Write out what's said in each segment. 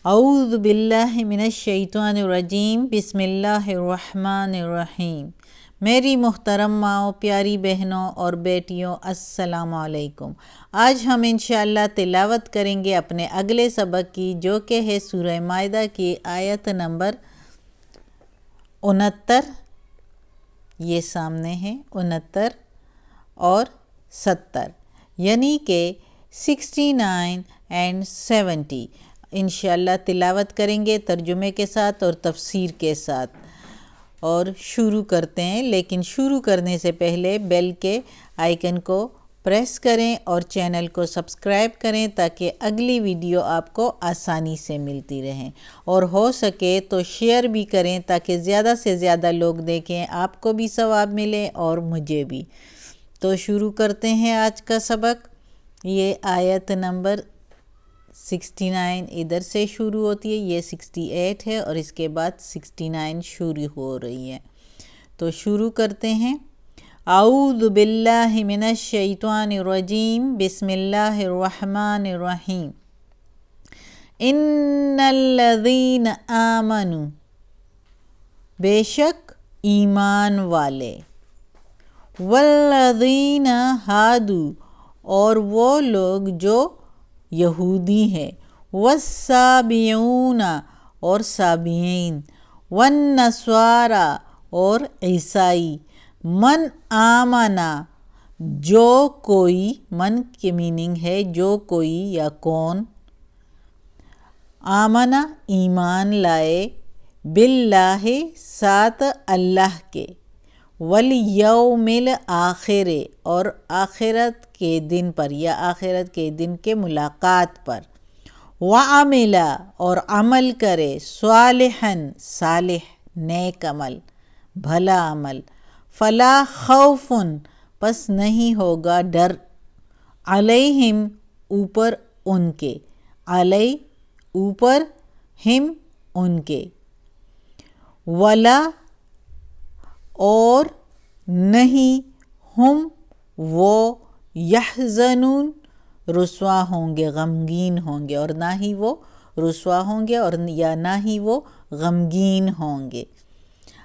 اعوذ باللہ من الشیطان الرجیم، بسم اللہ الرحمن الرحیم۔ میری محترم ماؤں، پیاری بہنوں اور بیٹیوں، السلام علیکم۔ آج ہم انشاءاللہ تلاوت کریں گے اپنے اگلے سبق کی، جو کہ ہے سورہ مائدہ کی آیت نمبر 69۔ یہ سامنے ہے 69 اور 70، یعنی کہ 69 اور 70 انشاءاللہ تلاوت کریں گے ترجمے کے ساتھ اور تفسیر کے ساتھ، اور شروع کرتے ہیں۔ لیکن شروع کرنے سے پہلے بیل کے آئیکن کو پریس کریں اور چینل کو سبسکرائب کریں تاکہ اگلی ویڈیو آپ کو آسانی سے ملتی رہیں، اور ہو سکے تو شیئر بھی کریں تاکہ زیادہ سے زیادہ لوگ دیکھیں، آپ کو بھی ثواب ملے اور مجھے بھی۔ تو شروع کرتے ہیں آج کا سبق۔ یہ آیت نمبر 69 ادھر سے شروع ہوتی ہے، یہ 68 ہے، اور اس کے بعد 69 شروع ہو رہی ہے۔ تو شروع کرتے ہیں۔ اعوذ باللہ من الشیطان الرجیم، بسم اللہ الرحمن الرحیم۔ ان الذین آمنوا، بے شک ایمان والے، والذین ہادوا، اور وہ لوگ جو یہودی ہیں، والسابعون، اور سابعین، والنصارى، اور عیسائی، من آمنا، جو کوئی، من کی میننگ ہے جو کوئی یا کون، آمنا ایمان لائے، باللہ ساتھ اللہ کے، والیوم الآخر، اور آخرت کے دن پر یا آخرت کے دن کے ملاقات پر، وعمل، اور عمل کرے، صالحا، صالح، نیک عمل، بھلا عمل، فلا خوف، پس نہیں ہوگا ڈر، علیہم، اوپر ان کے، علی، اوپر، ہم، ان کے، ولا، اور نہیں، ہم، وہ، یحزنون، رسوا ہوں گے، غمگین ہوں گے، اور نہ ہی وہ رسوا ہوں گے، اور یا نہ ہی وہ غمگین ہوں گے۔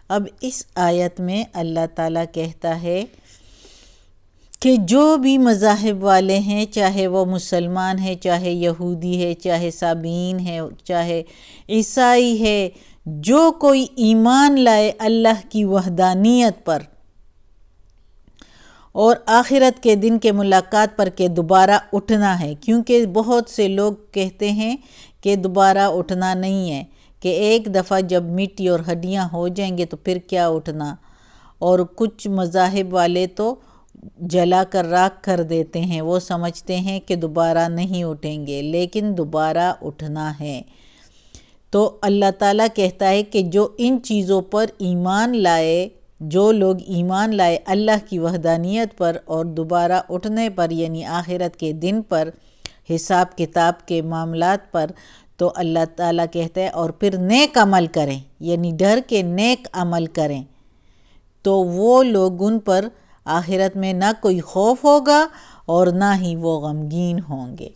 اب اس آیت میں اللہ تعالیٰ کہتا ہے کہ جو بھی مذاہب والے ہیں، چاہے وہ مسلمان ہے، چاہے یہودی ہے، چاہے سابعین ہے، چاہے عیسائی ہے، جو کوئی ایمان لائے اللہ کی وحدانیت پر اور آخرت کے دن کے ملاقات پر کہ دوبارہ اٹھنا ہے، کیونکہ بہت سے لوگ کہتے ہیں کہ دوبارہ اٹھنا نہیں ہے، کہ ایک دفعہ جب مٹی اور ہڈیاں ہو جائیں گے تو پھر کیا اٹھنا، اور کچھ مذاہب والے تو جلا کر راکھ کر دیتے ہیں، وہ سمجھتے ہیں کہ دوبارہ نہیں اٹھیں گے، لیکن دوبارہ اٹھنا ہے۔ تو اللہ تعالیٰ کہتا ہے کہ جو ان چیزوں پر ایمان لائے، جو لوگ ایمان لائے اللہ کی وحدانیت پر اور دوبارہ اٹھنے پر، یعنی آخرت کے دن پر، حساب کتاب کے معاملات پر، تو اللہ تعالیٰ کہتا ہے اور پھر نیک عمل کریں، یعنی ڈر کے نیک عمل کریں، تو وہ لوگ ان پر آخرت میں نہ کوئی خوف ہوگا اور نہ ہی وہ غمگین ہوں گے۔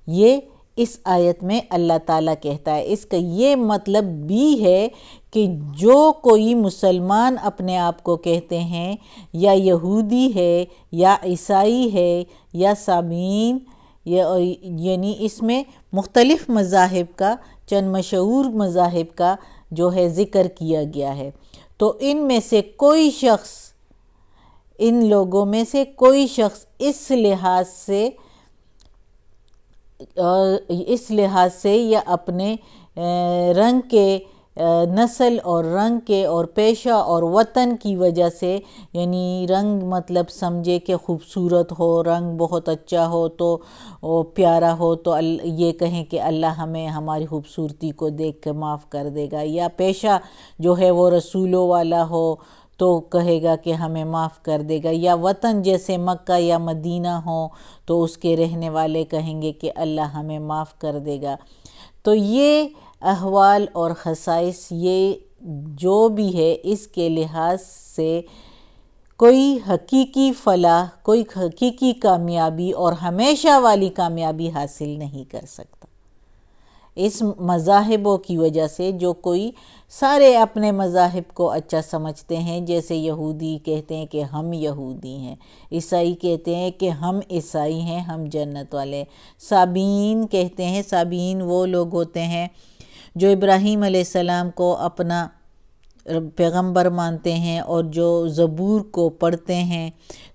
یہ اس آیت میں اللہ تعالیٰ کہتا ہے۔ اس کا یہ مطلب بھی ہے کہ جو کوئی مسلمان اپنے آپ کو کہتے ہیں، یا یہودی ہے، یا عیسائی ہے، یا سابعین، یعنی اس میں مختلف مذاہب کا، چند مشہور مذاہب کا جو ہے ذکر کیا گیا ہے، تو ان میں سے کوئی شخص، ان لوگوں میں سے کوئی شخص اس لحاظ سے یا اپنے رنگ کے، نسل اور رنگ کے اور پیشہ اور وطن کی وجہ سے، یعنی رنگ مطلب سمجھے کہ خوبصورت ہو، رنگ بہت اچھا ہو تو پیارا ہو، تو یہ کہیں کہ اللہ ہمیں ہماری خوبصورتی کو دیکھ کے معاف کر دے گا، یا پیشہ جو ہے وہ رسولوں والا ہو تو کہے گا کہ ہمیں معاف کر دے گا، یا وطن جیسے مکہ یا مدینہ ہو تو اس کے رہنے والے کہیں گے کہ اللہ ہمیں معاف کر دے گا۔ تو یہ احوال اور خصائص، یہ جو بھی ہے، اس کے لحاظ سے کوئی حقیقی فلاح، کوئی حقیقی کامیابی اور ہمیشہ والی کامیابی حاصل نہیں کر سکتا۔ اس مذاہبوں کی وجہ سے، جو کوئی سارے اپنے مذاہب کو اچھا سمجھتے ہیں، جیسے یہودی کہتے ہیں کہ ہم یہودی ہیں، عیسائی کہتے ہیں کہ ہم عیسائی ہیں، ہم جنت والے، سابین کہتے ہیں، سابین وہ لوگ ہوتے ہیں جو ابراہیم علیہ السلام کو اپنا پیغمبر مانتے ہیں اور جو زبور کو پڑھتے ہیں،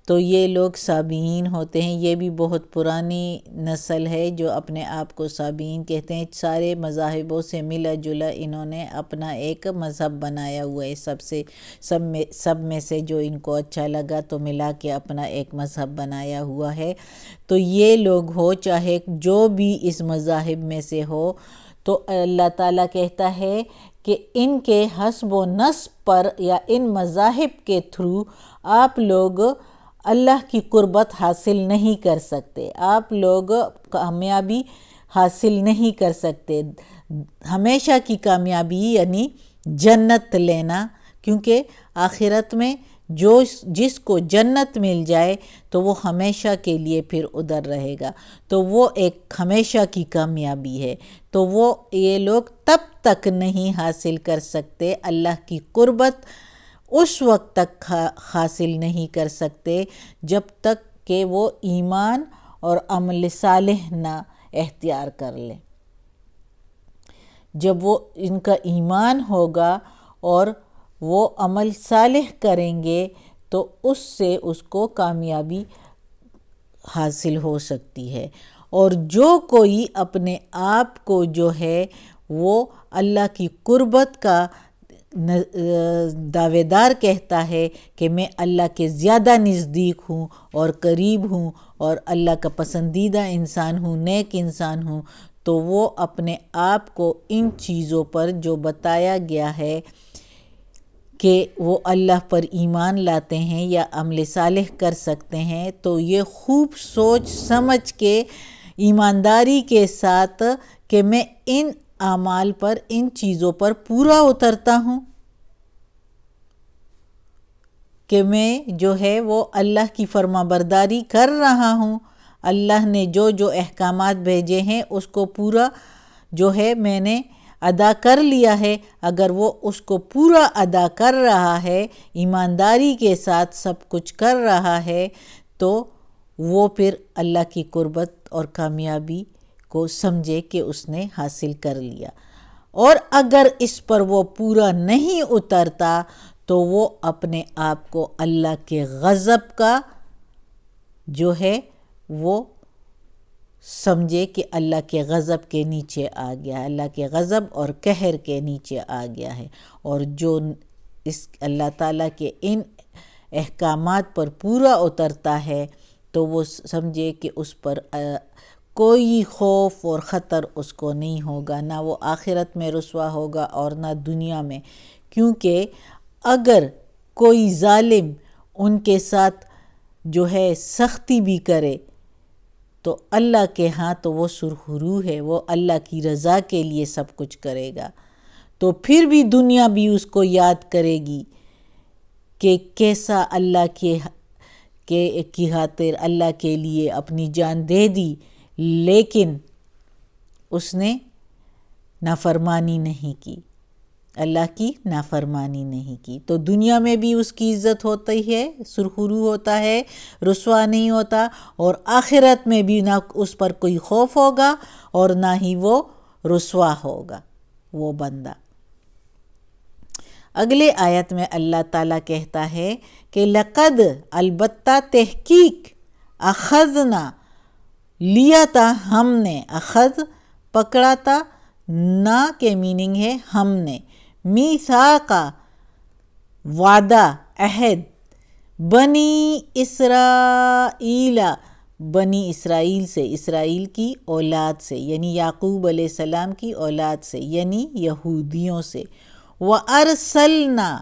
تو یہ لوگ سابین ہوتے ہیں۔ یہ بھی بہت پرانی نسل ہے جو اپنے آپ کو سابین کہتے ہیں۔ سارے مذاہبوں سے ملا جلا انہوں نے اپنا ایک مذہب بنایا ہوا ہے، سب میں سے جو ان کو اچھا لگا تو ملا کے اپنا ایک مذہب بنایا ہوا ہے۔ تو یہ لوگ ہو چاہے جو بھی اس مذاہب میں سے ہو، تو اللہ تعالیٰ کہتا ہے کہ ان کے حسب و نسب پر یا ان مذاہب کے تھرو آپ لوگ اللہ کی قربت حاصل نہیں کر سکتے، آپ لوگ کامیابی حاصل نہیں کر سکتے، ہمیشہ کی کامیابی یعنی جنت لینا، کیونکہ آخرت میں جس کو جنت مل جائے تو وہ ہمیشہ کے لیے پھر ادھر رہے گا، تو وہ ایک ہمیشہ کی کامیابی ہے۔ تو وہ یہ لوگ تب تک نہیں حاصل کر سکتے اللہ کی قربت، اس وقت تک حاصل نہیں کر سکتے جب تک کہ وہ ایمان اور عمل صالح نہ اختیار کر لیں۔ جب وہ ان کا ایمان ہوگا اور وہ عمل صالح کریں گے تو اس سے اس کو کامیابی حاصل ہو سکتی ہے۔ اور جو کوئی اپنے آپ کو جو ہے وہ اللہ کی قربت کا دعوے دار کہتا ہے کہ میں اللہ کے زیادہ نزدیک ہوں اور قریب ہوں اور اللہ کا پسندیدہ انسان ہوں، نیک انسان ہوں، تو وہ اپنے آپ کو ان چیزوں پر جو بتایا گیا ہے کہ وہ اللہ پر ایمان لاتے ہیں یا عمل صالح کر سکتے ہیں، تو یہ خوب سوچ سمجھ کے ایمانداری کے ساتھ کہ میں ان اعمال پر، ان چیزوں پر پورا اترتا ہوں، کہ میں جو ہے وہ اللہ کی فرما برداری کر رہا ہوں، اللہ نے جو احکامات بھیجے ہیں اس کو پورا جو ہے میں نے ادا کر لیا ہے۔ اگر وہ اس کو پورا ادا کر رہا ہے، ایمانداری کے ساتھ سب کچھ کر رہا ہے، تو وہ پھر اللہ کی قربت اور کامیابی کو سمجھے کہ اس نے حاصل کر لیا۔ اور اگر اس پر وہ پورا نہیں اترتا تو وہ اپنے آپ کو اللہ کے غضب کا جو ہے وہ سمجھے کہ اللہ کے غضب کے نیچے آ گیا ہے، اللہ کے غضب اور قہر کے نیچے آ گیا ہے۔ اور جو اس اللہ تعالیٰ کے ان احکامات پر پورا اترتا ہے تو وہ سمجھے کہ اس پر کوئی خوف اور خطر اس کو نہیں ہوگا، نہ وہ آخرت میں رسوا ہوگا اور نہ دنیا میں، کیونکہ اگر کوئی ظالم ان کے ساتھ جو ہے سختی بھی کرے تو اللہ کے ہاں تو وہ سرخرو ہے، وہ اللہ کی رضا کے لیے سب کچھ کرے گا، تو پھر بھی دنیا بھی اس کو یاد کرے گی کہ کیسا اللہ کی خاطر اللہ کے لیے اپنی جان دے دی، لیکن اس نے نافرمانی نہیں کی، اللہ کی نافرمانی نہیں کی، تو دنیا میں بھی اس کی عزت ہوتی ہے، سرخرو ہوتا ہے، رسوا نہیں ہوتا، اور آخرت میں بھی نہ اس پر کوئی خوف ہوگا اور نہ ہی وہ رسوا ہوگا وہ بندہ۔ اگلے آیت میں اللہ تعالیٰ کہتا ہے کہ لقد، البتہ تحقیق، اخذنا، لیا تھا ہم نے، اخذ پکڑا تھا، نا کے میننگ ہے ہم نے، میثاقا وعدہ، عہد، بنی اسرائیل، بنی اسرائیل سے، اسرائیل کی اولاد سے، یعنی یعقوب علیہ السلام کی اولاد سے، یعنی یہودیوں سے، وَأَرْسَلْنَا،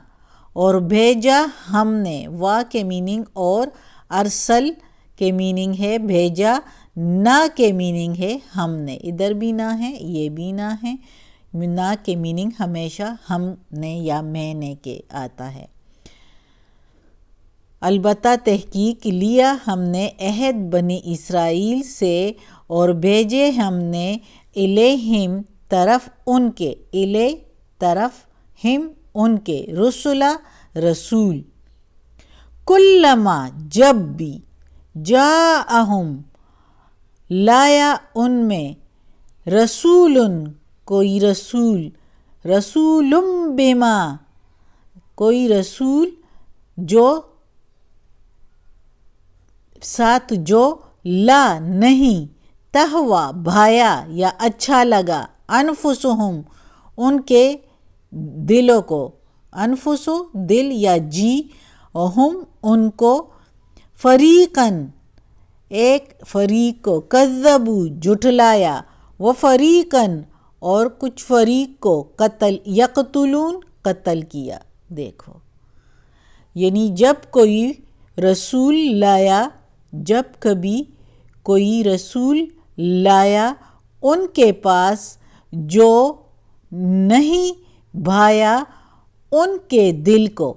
اور بھیجا ہم نے، وا کے میننگ اور ارسل کے میننگ ہے بھیجا، نہ کے میننگ ہے ہم نے، ادھر بھی نہ ہے یہ بھی نہ ہے، نہ کے میننگ ہمیشہ ہم نے یا میں نے کے آتا ہے۔ البتہ تحقیق لیا ہم نے عہد بنی اسرائیل سے اور بھیجے ہم نے الیہم طرف ان کے، الی طرف، ہم ان کے، رسولہ رسول، کلما جب بھی، جاءہم لایا ان میں، رسول کوئی رسول، رسول بما کوئی رسول جو ساتھ، جو لا نہیں، تہوا بھایا یا اچھا لگا، انفسہم ان کے دلوں کو، انفسو دل یا جی، ہم ان کو، فریقاً ایک فریق کو، کذبو جھٹلایا، و فریقاً اور کچھ فریق کو، قتل یقتلون قتل کیا۔ دیکھو یعنی جب کوئی رسول لایا، جب کبھی کوئی رسول لایا ان کے پاس، جو نہیں بھایا ان کے دل کو،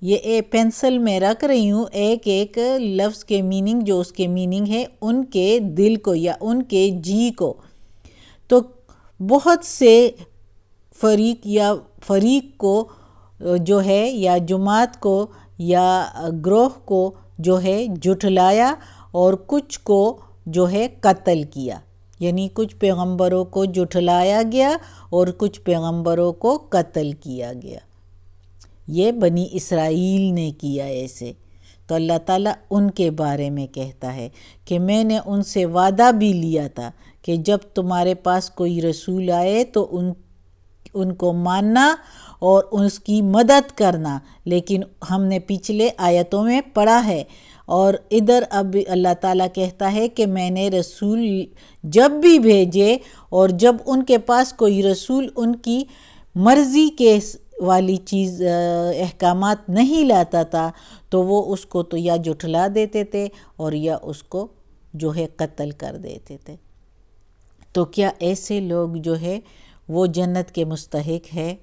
یہ پینسل میں رکھ رہی ہوں ایک ایک لفظ کے میننگ، جو اس کے میننگ ہے ان کے دل کو یا ان کے جی کو۔ تو بہت سے فریق یا فریق کو جو ہے، یا جماعت کو یا گروہ کو جو ہے جھٹلایا، اور کچھ کو جو ہے قتل کیا، یعنی کچھ پیغمبروں کو جھٹلایا گیا اور کچھ پیغمبروں کو قتل کیا گیا۔ یہ بنی اسرائیل نے کیا ایسے۔ تو اللہ تعالیٰ ان کے بارے میں کہتا ہے کہ میں نے ان سے وعدہ بھی لیا تھا کہ جب تمہارے پاس کوئی رسول آئے تو ان کو ماننا اور اس کی مدد کرنا، لیکن ہم نے پچھلے آیتوں میں پڑھا ہے، اور ادھر اب اللہ تعالیٰ کہتا ہے کہ میں نے رسول جب بھی بھیجے، اور جب ان کے پاس کوئی رسول ان کی مرضی کے والی چیز احکامات نہیں لاتا تھا تو وہ اس کو تو یا جھٹلا دیتے تھے اور یا اس کو جو ہے قتل کر دیتے تھے۔ تو کیا ایسے لوگ جو ہے وہ جنت کے مستحق ہے،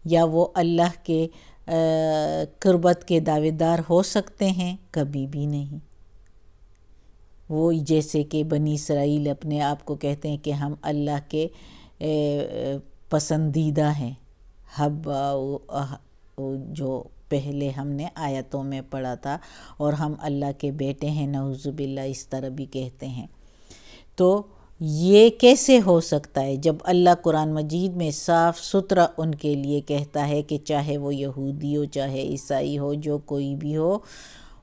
یا وہ اللہ کے قربت کے دعوے دار ہو سکتے ہیں؟ کبھی بھی نہیں۔ وہ جیسے کہ بنی اسرائیل اپنے آپ کو کہتے ہیں کہ ہم اللہ کے پسندیدہ ہیں، جو پہلے ہم نے آیتوں میں پڑھا تھا، اور ہم اللہ کے بیٹے ہیں، نعوذ باللہ اس طرح بھی کہتے ہیں۔ تو یہ کیسے ہو سکتا ہے جب اللہ قرآن مجید میں صاف ستھرا ان کے لیے کہتا ہے کہ چاہے وہ یہودی ہو، چاہے عیسائی ہو، جو کوئی بھی ہو،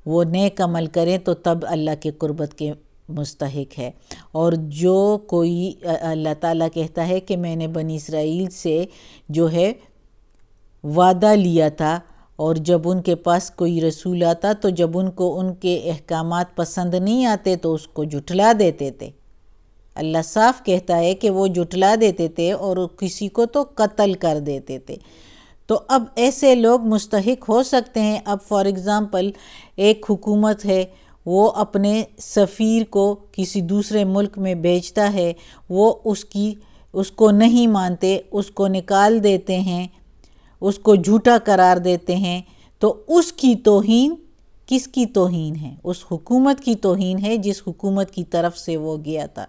وہ نیک عمل کریں تو تب اللہ کے قربت کے مستحق ہے۔ اور جو کوئی، اللہ تعالیٰ کہتا ہے کہ میں نے بنی اسرائیل سے جو ہے وعدہ لیا تھا، اور جب ان کے پاس کوئی رسول آتا تو جب ان کو ان کے احکامات پسند نہیں آتے تو اس کو جھٹلا دیتے تھے۔ اللہ صاف کہتا ہے کہ وہ جھٹلا دیتے تھے اور کسی کو تو قتل کر دیتے تھے۔ تو اب ایسے لوگ مستحق ہو سکتے ہیں۔ اب فار ایگزامپل ایک حکومت ہے، وہ اپنے سفیر کو کسی دوسرے ملک میں بھیجتا ہے، وہ اس کو نہیں مانتے، اس کو نکال دیتے ہیں، اس کو جھوٹا قرار دیتے ہیں، تو اس کی توہین کس کی توہین ہے؟ اس حکومت کی توہین ہے جس حکومت کی طرف سے وہ گیا تھا۔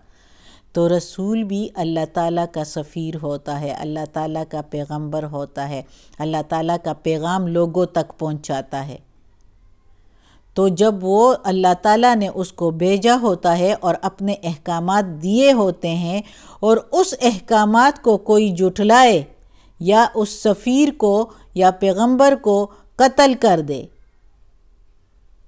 تو رسول بھی اللہ تعالیٰ کا سفیر ہوتا ہے، اللہ تعالیٰ کا پیغمبر ہوتا ہے، اللہ تعالیٰ کا پیغام لوگوں تک پہنچاتا ہے۔ تو جب وہ اللہ تعالیٰ نے اس کو بھیجا ہوتا ہے اور اپنے احکامات دیے ہوتے ہیں، اور اس احکامات کو کوئی جھٹلائے یا اس سفیر کو یا پیغمبر کو قتل کر دے،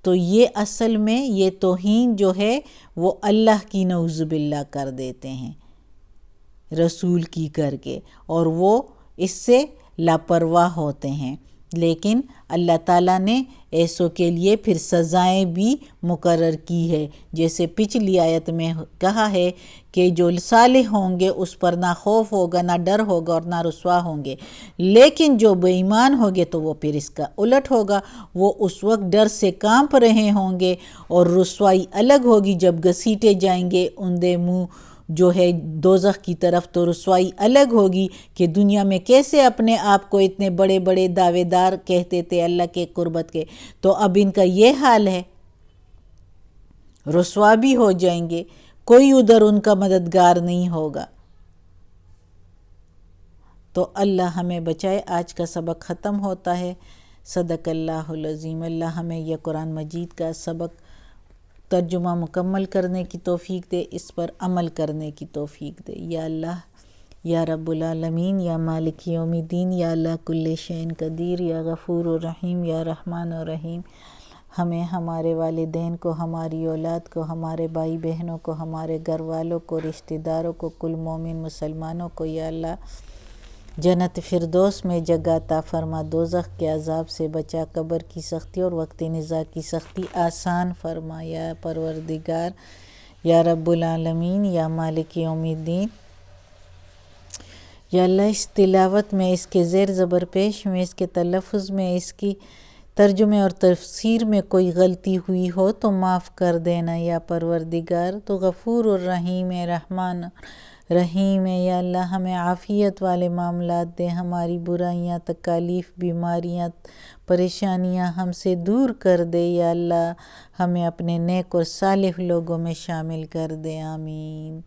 تو یہ اصل میں یہ توہین جو ہے وہ اللہ کی نعوذ باللہ کر دیتے ہیں رسول کی کر کے، اور وہ اس سے لاپرواہ ہوتے ہیں۔ لیکن اللہ تعالیٰ نے ایسوں کے لیے پھر سزائیں بھی مقرر کی ہے، جیسے پچھلی آیت میں کہا ہے کہ جو صالح ہوں گے اس پر نہ خوف ہوگا، نہ ڈر ہوگا، اور نہ رسوا ہوں گے، لیکن جو بے ایمان ہوں گے تو وہ پھر اس کا الٹ ہوگا، وہ اس وقت ڈر سے کانپ رہے ہوں گے، اور رسوائی الگ ہوگی جب گھسیٹے جائیں گے اندھے منہ جو ہے دوزخ کی طرف، تو رسوائی الگ ہوگی کہ دنیا میں کیسے اپنے آپ کو اتنے بڑے بڑے دعوے دار کہتے تھے اللہ کے قربت کے، تو اب ان کا یہ حال ہے، رسوا بھی ہو جائیں گے، کوئی ادھر ان کا مددگار نہیں ہوگا۔ تو اللہ ہمیں بچائے۔ آج کا سبق ختم ہوتا ہے۔ صدق اللہ العظیم۔ اللہ ہمیں یہ قرآن مجید کا سبق ترجمہ مکمل کرنے کی توفیق دے، اس پر عمل کرنے کی توفیق دے۔ یا اللہ، یا رب العالمین، یا مالک یوم الدین، یا اللہ کل شین قدیر، یا غفور الرحیم، یا رحمان الرحیم، ہمیں، ہمارے والدین کو، ہماری اولاد کو، ہمارے بھائی بہنوں کو، ہمارے گھر والوں کو، رشتہ داروں کو، کل مومن مسلمانوں کو یا اللہ جنت فردوس میں جگہ عطا فرما، دوزخ کے عذاب سے بچا، قبر کی سختی اور وقت نزاع کی سختی آسان فرما یا پروردگار، یا رب العالمین، یا مالک یوم الدین۔ یا اللہ اس تلاوت میں، اس کے زیر زبر پیش میں، اس کے تلفظ میں، اس کی ترجمے اور تفسیر میں کوئی غلطی ہوئی ہو تو معاف کر دینا یا پروردگار۔ تو غفور الرحیم رحمان رحیم ہے یا اللہ، ہمیں عافیت والے معاملات دے، ہماری برائیاں، تکالیف، بیماریاں، پریشانیاں ہم سے دور کر دے یا اللہ، ہمیں اپنے نیک اور صالح لوگوں میں شامل کر دے، آمین۔